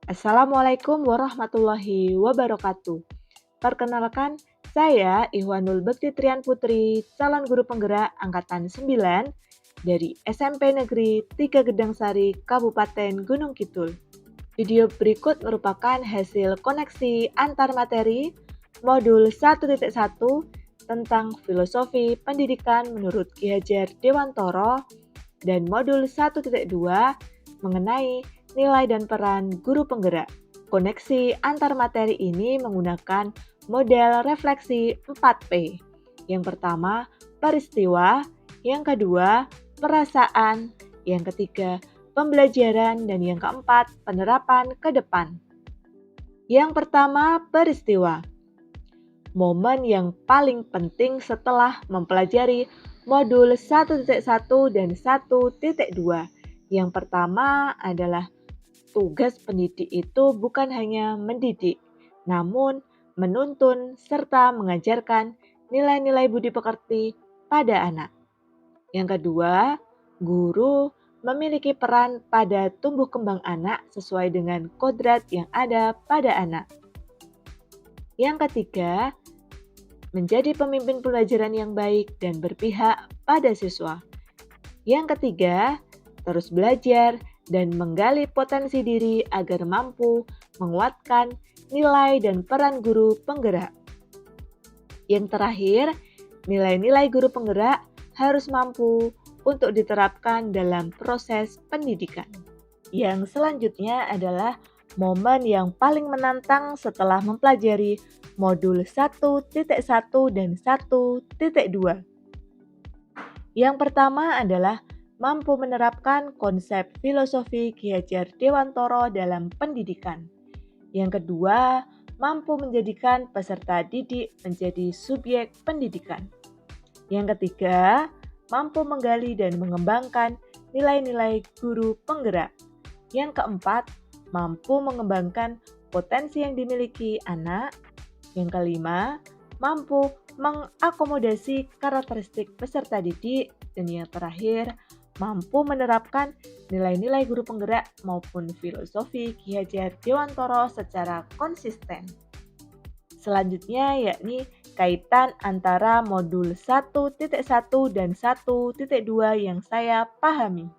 Assalamualaikum warahmatullahi wabarakatuh. Perkenalkan, saya Ihwanul Bekti Trian Putri, calon guru penggerak Angkatan 9 dari SMP Negeri 3 Gedangsari, Kabupaten Gunung Kidul. Video berikut merupakan hasil koneksi antar materi modul 1.1 tentang filosofi pendidikan menurut Ki Hajar Dewantoro dan modul 1.2 mengenai nilai dan peran guru penggerak. Koneksi antar materi ini menggunakan model refleksi 4P. Yang pertama, peristiwa, yang kedua, perasaan, yang ketiga, pembelajaran, dan yang keempat, penerapan ke depan. Yang pertama, peristiwa. Momen yang paling penting setelah mempelajari modul 1.1 dan 1.2. Yang pertama adalah tugas pendidik itu bukan hanya mendidik, namun menuntun serta mengajarkan nilai-nilai budi pekerti pada anak. Yang kedua, guru memiliki peran pada tumbuh kembang anak sesuai dengan kodrat yang ada pada anak. Yang ketiga, menjadi pemimpin pelajaran yang baik dan berpihak pada siswa. Yang ketiga, terus belajar dan menggali potensi diri agar mampu menguatkan nilai dan peran guru penggerak. Yang terakhir, nilai-nilai guru penggerak harus mampu untuk diterapkan dalam proses pendidikan. Yang selanjutnya adalah momen yang paling menantang setelah mempelajari modul 1.1 dan 1.2. Yang pertama adalah mampu menerapkan konsep filosofi Ki Hajar Dewantoro dalam pendidikan. Yang kedua, mampu menjadikan peserta didik menjadi subjek pendidikan. Yang ketiga, mampu menggali dan mengembangkan nilai-nilai guru penggerak. Yang keempat, mampu mengembangkan potensi yang dimiliki anak. Yang kelima, mampu mengakomodasi karakteristik peserta didik. Dan yang terakhir, mampu menerapkan nilai-nilai guru penggerak maupun filosofi Ki Hajar Dewantoro secara konsisten. Selanjutnya yakni kaitan antara modul 1.1 dan 1.2 yang saya pahami.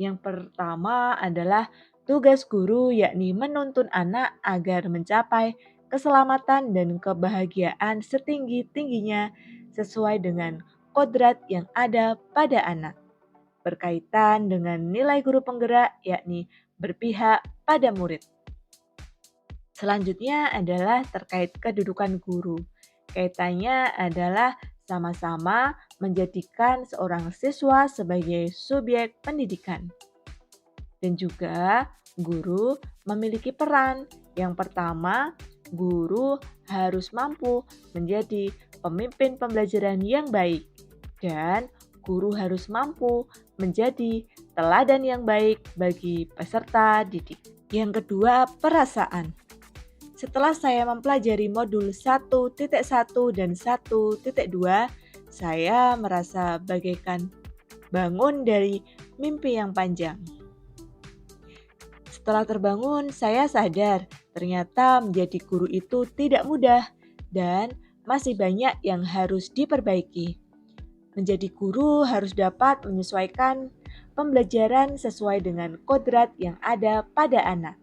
Yang pertama adalah tugas guru yakni menuntun anak agar mencapai keselamatan dan kebahagiaan setinggi-tingginya sesuai dengan kodrat yang ada pada anak. Berkaitan dengan nilai guru penggerak yakni berpihak pada murid. Selanjutnya adalah terkait kedudukan guru. Kaitannya adalah sama-sama menjadikan seorang siswa sebagai subjek pendidikan. Dan juga guru memiliki peran. Yang pertama, guru harus mampu menjadi pemimpin pembelajaran yang baik. Dan guru harus mampu menjadi teladan yang baik bagi peserta didik. Yang kedua, perasaan. Setelah saya mempelajari modul 1.1 dan 1.2, saya merasa bagaikan bangun dari mimpi yang panjang. Setelah terbangun, saya sadar ternyata menjadi guru itu tidak mudah dan masih banyak yang harus diperbaiki. Menjadi guru harus dapat menyesuaikan pembelajaran sesuai dengan kodrat yang ada pada anak.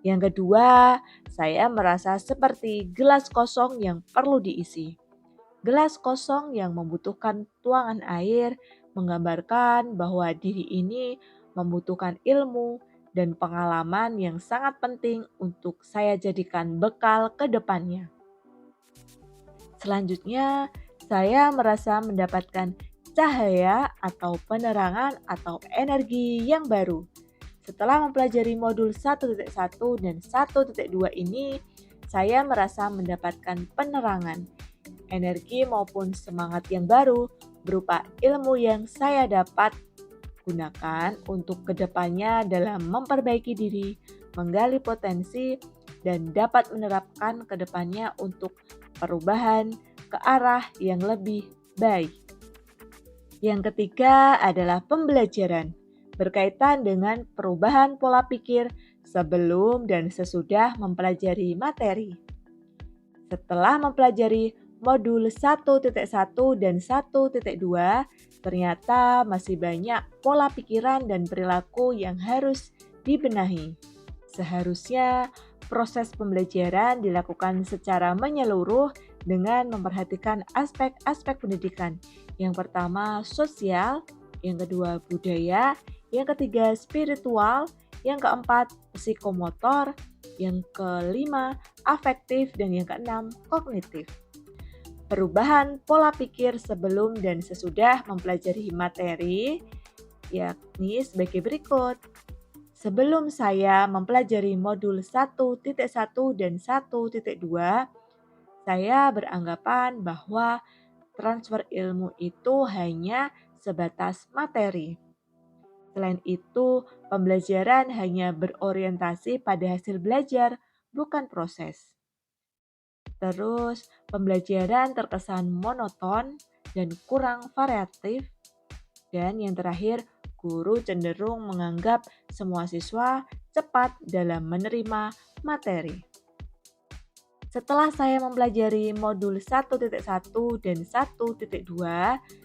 Yang kedua, saya merasa seperti gelas kosong yang perlu diisi. Gelas kosong yang membutuhkan tuangan air menggambarkan bahwa diri ini membutuhkan ilmu dan pengalaman yang sangat penting untuk saya jadikan bekal ke depannya. Selanjutnya, saya merasa mendapatkan cahaya atau penerangan atau energi yang baru. Setelah mempelajari modul 1.1 dan 1.2 ini, saya merasa mendapatkan penerangan, energi maupun semangat yang baru berupa ilmu yang saya dapat gunakan untuk kedepannya dalam memperbaiki diri, menggali potensi, dan dapat menerapkan kedepannya untuk perubahan ke arah yang lebih baik. Yang ketiga adalah pembelajaran. berkaitan dengan perubahan pola pikir sebelum dan sesudah mempelajari materi. Setelah mempelajari modul 1.1 dan 1.2, ternyata masih banyak pola pikiran dan perilaku yang harus dibenahi. Seharusnya proses pembelajaran dilakukan secara menyeluruh dengan memperhatikan aspek-aspek pendidikan. Yang pertama, sosial, yang kedua, budaya, yang ketiga, spiritual, yang keempat, psikomotor, yang kelima, afektif, dan yang keenam, kognitif. Perubahan pola pikir sebelum dan sesudah mempelajari materi, yakni sebagai berikut. Sebelum saya mempelajari modul 1.1 dan 1.2, saya beranggapan bahwa transfer ilmu itu hanya sebatas materi. Selain itu, pembelajaran hanya berorientasi pada hasil belajar, bukan proses. Terus, pembelajaran terkesan monoton dan kurang variatif. Dan yang terakhir, guru cenderung menganggap semua siswa cepat dalam menerima materi. Setelah saya mempelajari modul 1.1 dan 1.2,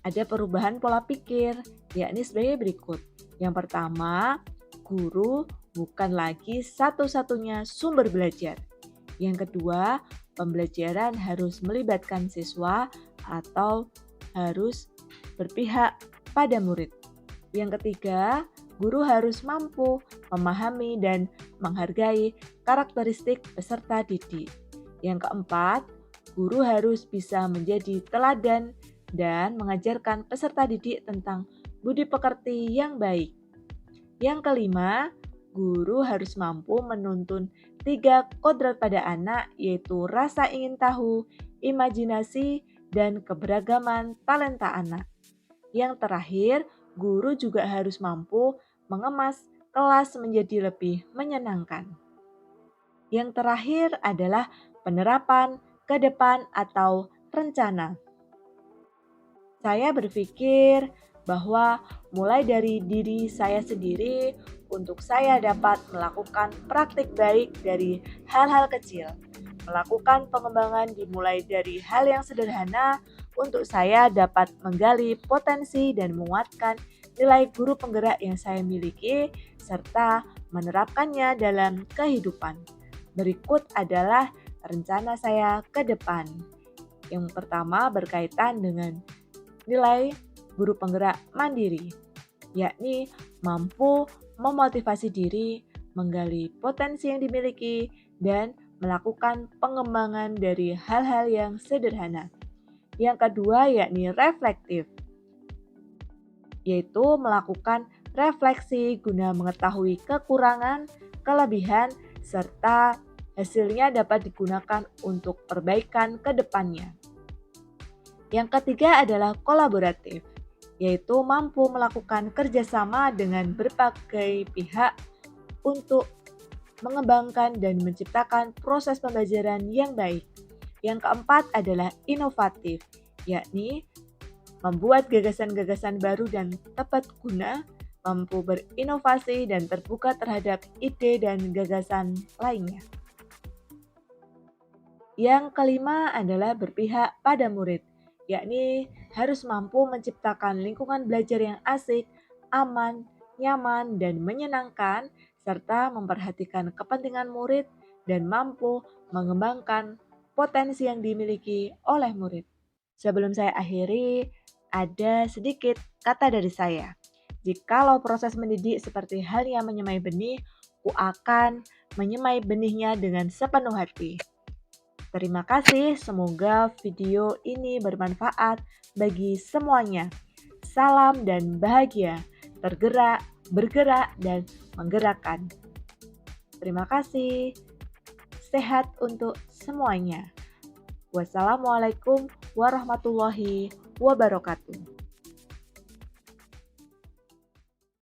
ada perubahan pola pikir, yakni sebagai berikut. Yang pertama, guru bukan lagi satu-satunya sumber belajar. Yang kedua, pembelajaran harus melibatkan siswa atau harus berpihak pada murid. Yang ketiga, guru harus mampu memahami dan menghargai karakteristik peserta didik. Yang keempat, guru harus bisa menjadi teladan dan mengajarkan peserta didik tentang budi pekerti yang baik. Yang kelima, guru harus mampu menuntun 3 kodrat pada anak, yaitu rasa ingin tahu, imajinasi, dan keberagaman talenta anak. Yang terakhir, guru juga harus mampu mengemas kelas menjadi lebih menyenangkan. Yang terakhir adalah penerapan ke depan atau rencana. Saya berpikir bahwa mulai dari diri saya sendiri untuk saya dapat melakukan praktik baik dari hal-hal kecil. Melakukan pengembangan dimulai dari hal yang sederhana untuk saya dapat menggali potensi dan menguatkan nilai guru penggerak yang saya miliki serta menerapkannya dalam kehidupan. Berikut adalah rencana saya ke depan. Yang pertama berkaitan dengan nilai guru penggerak mandiri, yakni mampu memotivasi diri, menggali potensi yang dimiliki, dan melakukan pengembangan dari hal-hal yang sederhana. Yang kedua yakni reflektif, yaitu melakukan refleksi guna mengetahui kekurangan, kelebihan, serta hasilnya dapat digunakan untuk perbaikan ke depannya. Yang ketiga adalah kolaboratif, yaitu mampu melakukan kerjasama dengan berbagai pihak untuk mengembangkan dan menciptakan proses pembelajaran yang baik. Yang keempat adalah inovatif, yakni membuat gagasan-gagasan baru dan tepat guna, mampu berinovasi dan terbuka terhadap ide dan gagasan lainnya. Yang kelima adalah berpihak pada murid, yakni harus mampu menciptakan lingkungan belajar yang asik, aman, nyaman, dan menyenangkan, serta memperhatikan kepentingan murid dan mampu mengembangkan potensi yang dimiliki oleh murid. Sebelum saya akhiri, ada sedikit kata dari saya. Jikalau proses mendidik seperti halnya menyemai benih, ku akan menyemai benihnya dengan sepenuh hati. Terima kasih, semoga video ini bermanfaat bagi semuanya. Salam dan bahagia, tergerak, bergerak, dan menggerakkan. Terima kasih, sehat untuk semuanya. Wassalamualaikum warahmatullahi wabarakatuh.